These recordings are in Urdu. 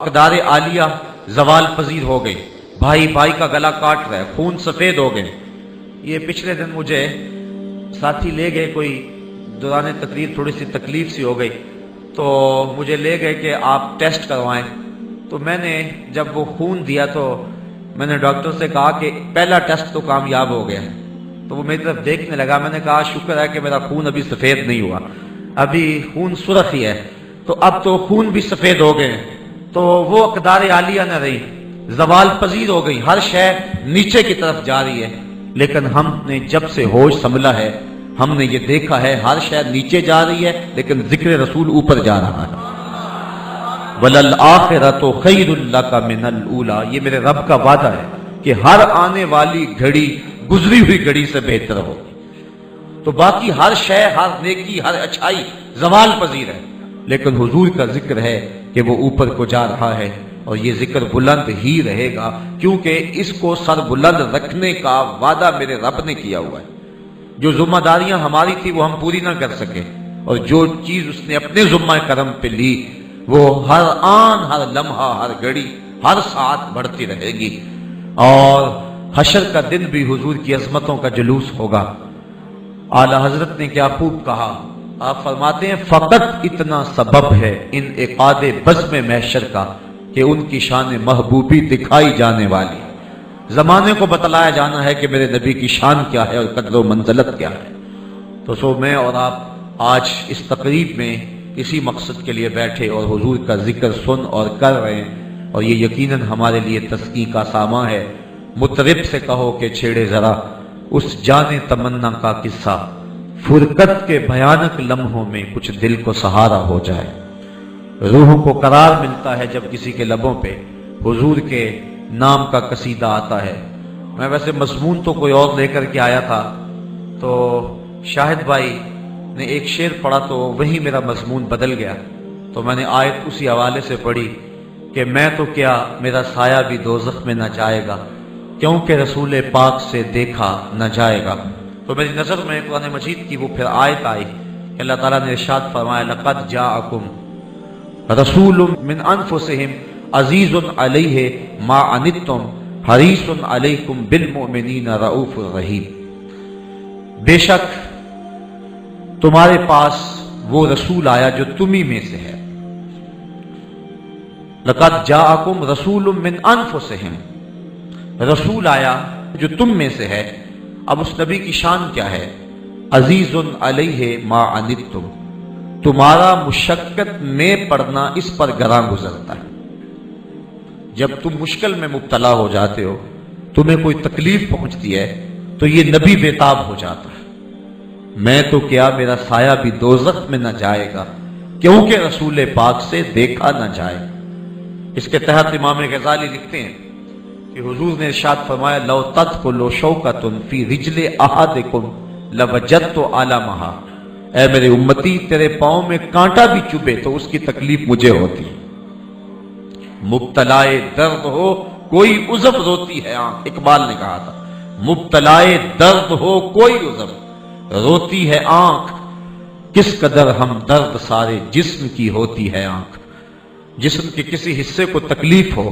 اقدار عالیہ زوال پذیر ہو گئی، بھائی بھائی کا گلا کاٹ رہا ہے، خون سفید ہو گئے۔ یہ پچھلے دن مجھے ساتھی لے گئے، کوئی دوران تقریر تھوڑی سی تکلیف سی ہو گئی تو مجھے لے گئے کہ آپ ٹیسٹ کروائیں۔ تو میں نے جب وہ خون دیا تو میں نے ڈاکٹر سے کہا کہ پہلا ٹیسٹ تو کامیاب ہو گیا۔ تو وہ میری طرف دیکھنے لگا، میں نے کہا شکر ہے کہ میرا خون ابھی سفید نہیں ہوا، ابھی خون سرخ ہی ہے، تو اب تو خون بھی سفید ہو گئے۔ تو وہ اقدار عالیہ نہ رہی، زوال پذیر ہو گئی، ہر شے نیچے کی طرف جا رہی ہے۔ لیکن ہم نے جب سے ہوش سنبھلا ہے ہم نے یہ دیکھا ہے ہر شے نیچے جا رہی ہے لیکن ذکر رسول اوپر جا رہا ہے۔ وَلَلْآخِرَةُ خَيْرٌ لَكَ مِنَ الْأُولَىٰ، یہ میرے رب کا وعدہ ہے کہ ہر آنے والی گھڑی گزری ہوئی گھڑی سے بہتر ہوگی۔ تو باقی ہر شے، ہر نیکی، ہر اچھائی زوال پذیر ہے، لیکن حضور کا ذکر ہے کہ وہ اوپر کو جا رہا ہے اور یہ ذکر بلند ہی رہے گا، کیونکہ اس کو سر بلند رکھنے کا وعدہ میرے رب نے کیا ہوا ہے۔ جو ذمہ داریاں ہماری تھی وہ ہم پوری نہ کر سکے، اور جو چیز اس نے اپنے ذمہ کرم پہ لی وہ ہر آن، ہر لمحہ، ہر گھڑی، ہر ساعت بڑھتی رہے گی۔ اور حشر کا دن بھی حضور کی عظمتوں کا جلوس ہوگا۔ اعلی حضرت نے کیا خوب کہا، آپ فرماتے ہیں فقط اتنا سبب ہے انعقاد بزم محشر کا کہ ان کی شان محبوبی دکھائی جانے والی، زمانے کو بتلایا جانا ہے کہ میرے نبی کی شان کیا ہے اور قدر و منزلت کیا ہے۔ تو میں اور آپ آج اس تقریب میں اسی مقصد کے لیے بیٹھے اور حضور کا ذکر سن اور کر رہے ہیں، اور یہ یقیناً ہمارے لیے تسکین کا سامان ہے۔ مطرب سے کہو کہ چھیڑے ذرا اس جان تمنا کا قصہ، فرقت کے بھیانک لمحوں میں کچھ دل کو سہارا ہو جائے۔ روح کو قرار ملتا ہے جب کسی کے لبوں پہ حضور کے نام کا قصیدہ آتا ہے۔ میں ویسے مضمون تو کوئی اور لے کر کے آیا تھا، تو شاہد بھائی نے ایک شعر پڑھا تو وہی میرا مضمون بدل گیا، تو میں نے آیت اسی حوالے سے پڑھی کہ میں تو کیا میرا سایہ بھی دوزخ میں نہ جائے گا کیونکہ رسول پاک سے دیکھا نہ جائے گا۔ تو میری نظر میں قرآن مجید کی وہ پھر آیت آئی کہ اللہ تعالیٰ نے ارشاد فرمایا لقد جاءکم رسول من انفسہم عزیز علیہ ما عنتم حریص علیکم بالمؤمنین رؤوف الرحیم، بے شک تمہارے پاس وہ رسول آیا جو تمہیں میں سے ہے۔ لقد جاءکم رسول من انفسہم، رسول آیا جو تم میں سے ہے۔ اب اس نبی کی شان کیا ہے؟ عزیز علیہ ما عنتم، تمہارا مشقت میں پڑنا اس پر گراں گزرتا ہے۔ جب تم مشکل میں مبتلا ہو جاتے ہو، تمہیں کوئی تکلیف پہنچتی ہے تو یہ نبی بےتاب ہو جاتا ہے، میں تو کیا میرا سایہ بھی دوزخ میں نہ جائے گا کیونکہ رسول پاک سے دیکھا نہ جائے۔ اس کے تحت امام غزالی لکھتے ہیں کہ حضور نے ارشاد فرمایا لو تدخل شوکۃ فی رجل احدکم لوجدت علامہا، اے میرے امتی تیرے پاؤں میں کانٹا بھی چبھے تو اس کی تکلیف مجھے ہوتی ہے۔ مبتلائے درد ہو کوئی عذب روتی ہے آنکھ، اقبال نے کہا تھا مبتلائے درد ہو کوئی عذب روتی ہے آنکھ، کس قدر ہم درد سارے جسم کی ہوتی ہے آنکھ۔ جسم کے کسی حصے کو تکلیف ہو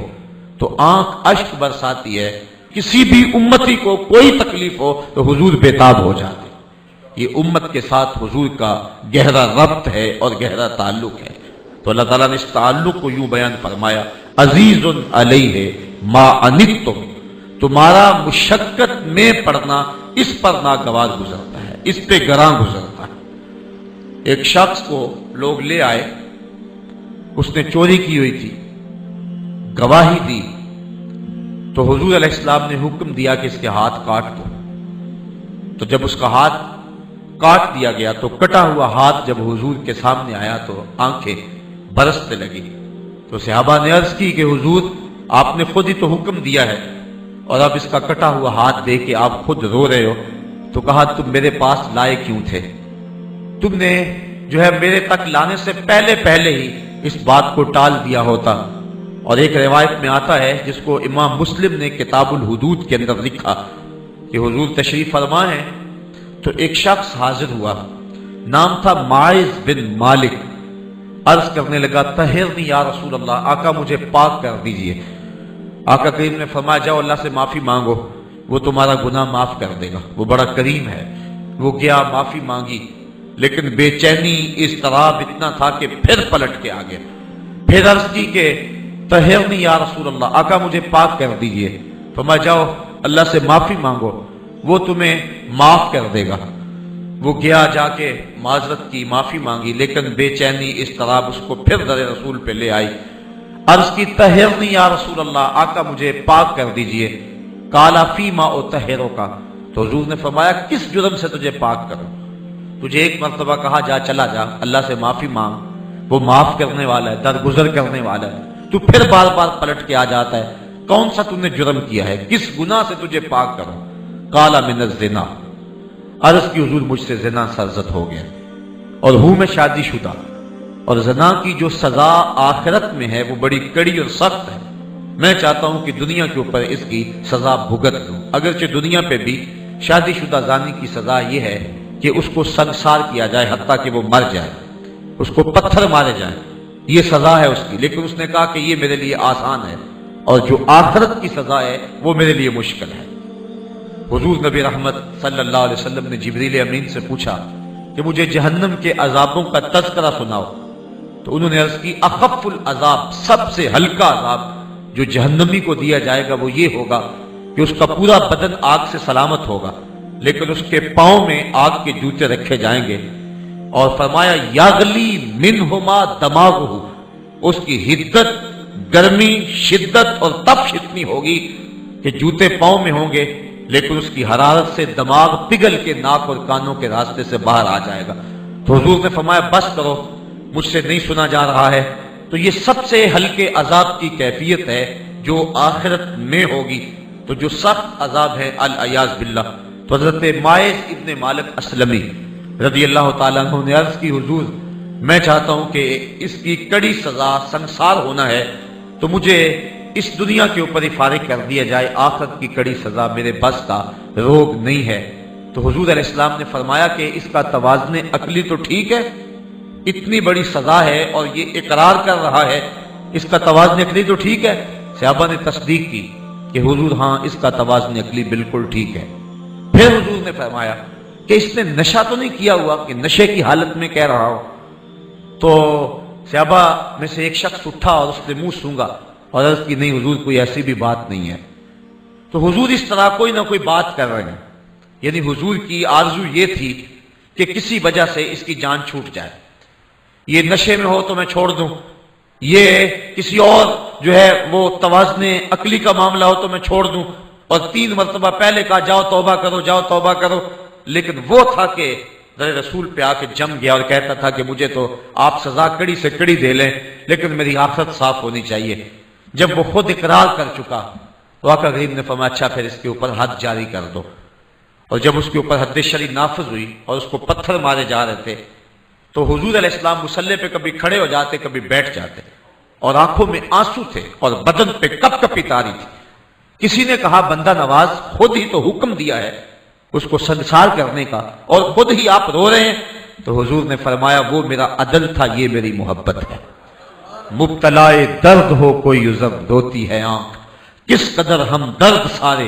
تو آنکھ اشک برساتی ہے، کسی بھی امتی کو کوئی تکلیف ہو تو حضور بےتاب ہو جاتے۔ یہ امت کے ساتھ حضور کا گہرا ربط ہے اور گہرا تعلق ہے۔ تو اللہ تعالیٰ نے اس تعلق کو یوں بیان فرمایا عزیز علیہ ما عنتم، تمہارا مشقت میں پڑنا اس پر ناگوار گزرتا ہے، اس پہ گراں گزرتا ہے۔ ایک شخص کو لوگ لے آئے، اس نے چوری کی ہوئی تھی، گواہی دی، تو حضور علیہ السلام نے حکم دیا کہ اس کے ہاتھ کاٹ دو۔ تو جب اس کا ہاتھ کاٹ دیا گیا تو کٹا ہوا ہاتھ جب حضور کے سامنے آیا تو آنکھیں برسنے لگی۔ تو صحابہ نے عرض کی کہ حضور آپ نے خود ہی تو حکم دیا ہے اور اب اس کا کٹا ہوا ہاتھ دیکھ کے آپ خود رو رہے ہو۔ تو کہا تم میرے پاس لائے کیوں تھے؟ تم نے جو ہے میرے تک لانے سے پہلے ہی اس بات کو ٹال دیا ہوتا۔ اور ایک روایت میں آتا ہے جس کو امام مسلم نے کتاب الحدود کے اندر لکھا کہ حضور تشریف فرما ہے تو ایک شخص حاضر ہوا، نام تھا ماعز بن مالک، عرض کرنے لگا طہرنی یا رسول اللہ، آقا مجھے پاک کر دیجئے۔ آقا کریم نے فرمایا جاؤ اللہ سے معافی مانگو، وہ تمہارا گناہ معاف کر دے گا، وہ بڑا کریم ہے۔ وہ گیا، معافی مانگی، لیکن بے چینی اضطراب اتنا تھا کہ پھر پلٹ کے آ گیا۔ پھر عرض کی کہ طہرنی یا رسول اللہ، آقا مجھے پاک کر دیجئے۔ فرمایا جاؤ اللہ سے معافی مانگو، وہ تمہیں معاف کر دے گا۔ وہ گیا، جا کے معذرت کی، معافی مانگی، لیکن بے چینی اضطراب اس کو پھر در رسول پہ لے آئی۔ عرض کی طہرنی یا رسول اللہ، آقا مجھے پاک کر دیجئے۔ قالا فیما اطہرک، تو حضور نے فرمایا کس جرم سے تجھے پاک کروں؟ تجھے ایک مرتبہ کہا جا، چلا جا اللہ سے معافی مانگ، وہ معاف کرنے والا ہے، درگزر کرنے والا ہے، تو پھر بار بار پلٹ کے آ جاتا ہے۔ کون سا تم نے جرم کیا ہے؟ کس گناہ سے تجھے پاک کروں؟ قال من الزنا، عرض کی حضور مجھ سے زنا سرزد ہو گیا اور ہوں میں شادی شدہ، اور زنا کی جو سزا آخرت میں ہے وہ بڑی کڑی اور سخت ہے۔ میں چاہتا ہوں کہ دنیا کے اوپر اس کی سزا بھگت دوں، اگرچہ دنیا پہ بھی شادی شدہ زانی کی سزا یہ ہے کہ اس کو سنسار کیا جائے حتیٰ کہ وہ مر جائے، اس کو پتھر مارے جائیں، یہ سزا ہے اس کی۔ لیکن اس نے کہا کہ یہ میرے لیے آسان ہے، اور جو آخرت کی سزا ہے وہ میرے لیے مشکل ہے۔ حضور نبی رحمت صلی اللہ علیہ وسلم نے جبریل امین سے پوچھا کہ مجھے جہنم کے عذابوں کا تذکرہ سناؤ، تو انہوں نے عرض کی اخف العذاب، سب سے ہلکا عذاب جو جہنمی کو دیا جائے گا وہ یہ ہوگا کہ اس کا پورا بدن آگ سے سلامت ہوگا، لیکن اس کے پاؤں میں آگ کے جوتے رکھے جائیں گے، اور فرمایا یاغلی منہما دماغہ، اس کی حدت، گرمی، شدت اور تپش اتنی ہوگی کہ جوتے پاؤں میں ہوں گے، لیکن اس کی حرارت سے دماغ پگھل کے ناک اور کانوں کے راستے سے باہر آ جائے گا۔ تو حضور نے فرمایا بس کرو، مجھ سے نہیں سنا جا رہا ہے۔ تو یہ سب سے ہلکے عذاب کی کیفیت ہے جو آخرت میں ہوگی۔ تو جو سخت عذاب ہے العیاذ باللہ، تو حضرت ماعز ابن مالک اسلمی رضی اللہ تعالیٰ عنہ نے عرض کی حضور میں چاہتا ہوں کہ اس کی کڑی سزا سنسار ہونا ہے، تو مجھے اس دنیا کے اوپر ہی فارغ کر دیا جائے، آخرت کی کڑی سزا میرے بس کا روگ نہیں ہے۔ تو حضور علیہ السلام نے فرمایا کہ اس کا توازن عقلی تو ٹھیک ہے، اتنی بڑی سزا ہے اور یہ اقرار کر رہا ہے، اس کا توازن عقلی تو ٹھیک ہے؟ صحابہ نے تصدیق کی کہ حضور ہاں اس کا توازن عقلی بالکل ٹھیک ہے۔ پھر حضور نے فرمایا کہ اس نے نشہ تو نہیں کیا ہوا کہ نشے کی حالت میں کہہ رہا ہو؟ تو صحابہ میں سے ایک شخص اٹھا اور اس نے منہ سونگا اور عرض کی نہیں حضور کوئی ایسی بھی بات نہیں ہے۔ تو حضور اس طرح کوئی نہ کوئی بات کر رہے ہیں، یعنی حضور کی آرزو یہ تھی کہ کسی وجہ سے اس کی جان چھوٹ جائے، یہ نشے میں ہو تو میں چھوڑ دوں، یہ کسی اور جو ہے وہ توازن عقلی کا معاملہ ہو تو میں چھوڑ دوں، اور 3 مرتبہ پہلے کہا جاؤ توبہ کرو، جاؤ توبہ کرو، لیکن وہ تھا کہ در رسول پہ آ کے جم گیا اور کہتا تھا کہ مجھے تو آپ سزا کڑی سے کڑی دے لیں لیکن میری آخرت صاف ہونی چاہیے۔ جب وہ خود اقرار کر چکا تو آقا کریم نے فرمایا اچھا پھر اس کے اوپر حد جاری کر دو، اور جب اس کے اوپر حد شرعی نافذ ہوئی اور اس کو پتھر مارے جا رہے تھے تو حضور علیہ السلام مصلی پہ کبھی کھڑے ہو جاتے کبھی بیٹھ جاتے، اور آنکھوں میں آنسو تھے اور بدن پہ کپ کپی تاری تھی۔ کسی نے کہا بندہ نواز خود ہی تو حکم دیا ہے اس کو سنسار کرنے کا اور خود ہی آپ رو رہے ہیں؟ تو حضور نے فرمایا وہ میرا عدل تھا، یہ میری محبت ہے۔ مبتلائے درد ہو کوئی عذر ہوتی ہے آنکھ، کس قدر ہم درد سارے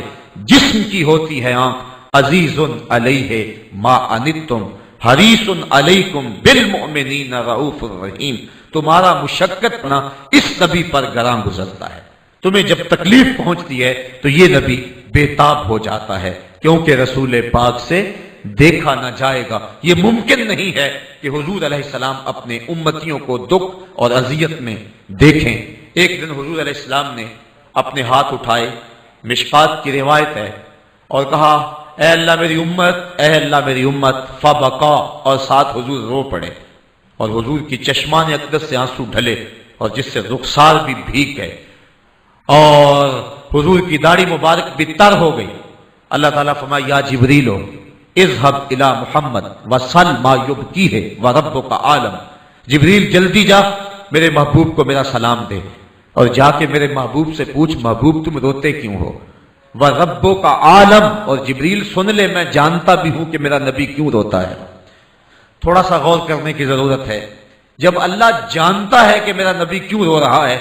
جسم کی ہوتی ہے آنکھ، عزیز علیہ ما عنتم حریص علیکم بالمؤمنین رؤوف الرحیم، تمہارا مشقت نہ اس نبی پر گراں گزرتا ہے، تمہیں جب تکلیف پہنچتی ہے تو یہ نبی بے تاب ہو جاتا ہے، کیونکہ رسول پاک سے دیکھا نہ جائے گا۔ یہ ممکن نہیں ہے کہ حضور علیہ السلام اپنے امتیوں کو دکھ اور اذیت میں دیکھیں۔ ایک دن حضور علیہ السلام نے اپنے ہاتھ اٹھائے، مشکات کی روایت ہے، اور کہا اے اللہ میری امت، اے اللہ میری امت، فبقا، اور ساتھ حضور رو پڑے، اور حضور کی چشمان اقدس سے آنسو ڈھلے اور جس سے رخسار بھی بھیگ گئے، اور حضور کی داڑھی مبارک بھی تر ہو گئی۔ اللہ تعالیٰ فرمایا یا جبریلو اذهب الى محمد وصل ما یبکیہ وربک عالم، جبریل جلدی جا میرے محبوب کو میرا سلام دے، اور جا کے میرے محبوب سے پوچھ محبوب تم روتے کیوں ہو، وربک عالم، اور جبریل سن لے میں جانتا بھی ہوں کہ میرا نبی کیوں روتا ہے۔ تھوڑا سا غور کرنے کی ضرورت ہے جب اللہ جانتا ہے کہ میرا نبی کیوں رو رہا ہے